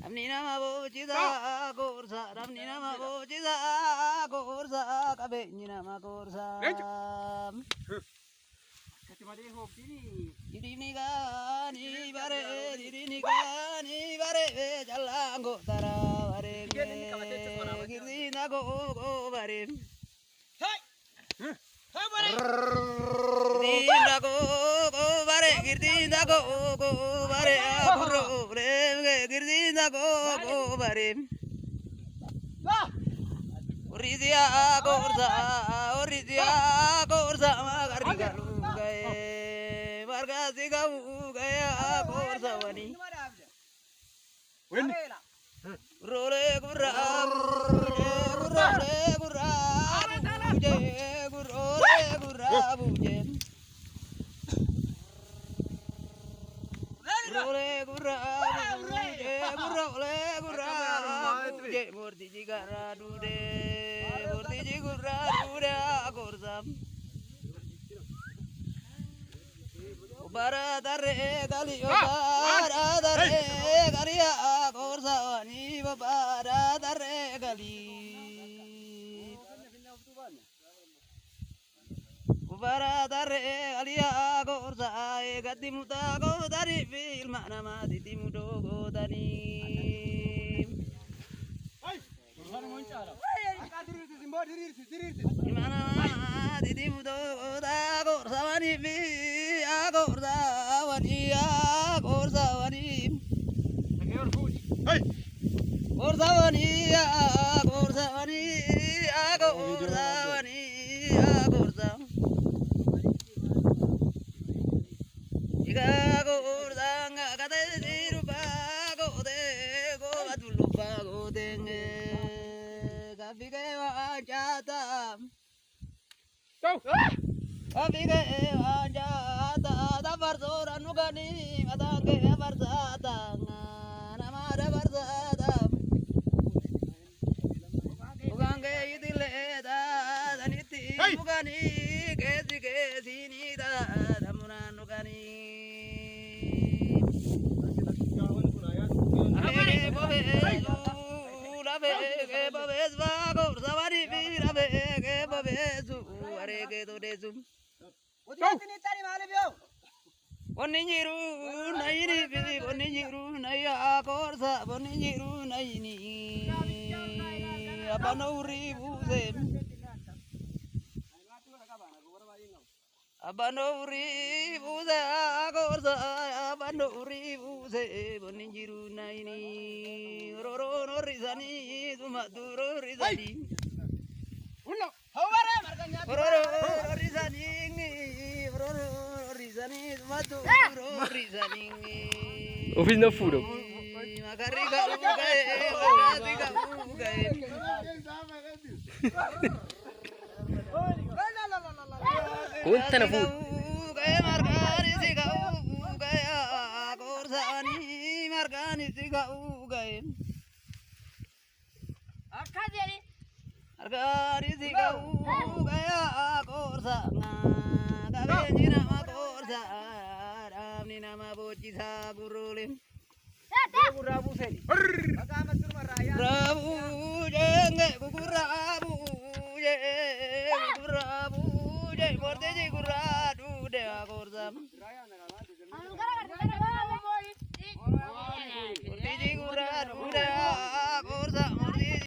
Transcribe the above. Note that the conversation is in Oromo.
Ramni nama bojida gorsa, Ramni nama bojida gorsa, kabehni nama gorsa. Diri ni gani bare, jalan go tara bare, girdi na go bare. Girdi go bare, girdi go bare, aguro bare, girdi go bare. Orisia gorsa magari garu gaye, margasi gau gaya gorsa wani. Role gurra, buje. Role gurra, buje. Murti jigara dude, murti jigura dude agorsam. Bara dare gali, bara dare gali agorsawani, bara dare gali. Bara dare gali agorsa, gati muta go dari fil mana mati timudo go dani. Mana mati timudo da gorsa wani fi agorsa wani agorsa wani. Gorsa wani agorsa wani agorsa wani agorsa. Gorsa ngakate dirupa go de go atulupa go denge. Kafike wajata. Kafike wajata. Da barzora nugani madange barzata. Namara barzata. Ugange idile da daniti nugani kesi ni da damuna nugani. Boniru naini bi boniru naya korsa boniru naini abanuri buzen abanuri buza korsa abanuri buze boniru naini roro norizani tumaduro rizani uno hawara marganya roro rizani roro rizani tumaduro rizani Office no food. magari garu gaye magari garu gaye Kunta na food. gaye margari sigau gaye gorsani margani sigau gaye margari sigau gaye gorsana gabe nama gorsa ramni nama bojisa gurulim Rabu seni. Rabu jenge gugurabu je morte je guradu de agorsam.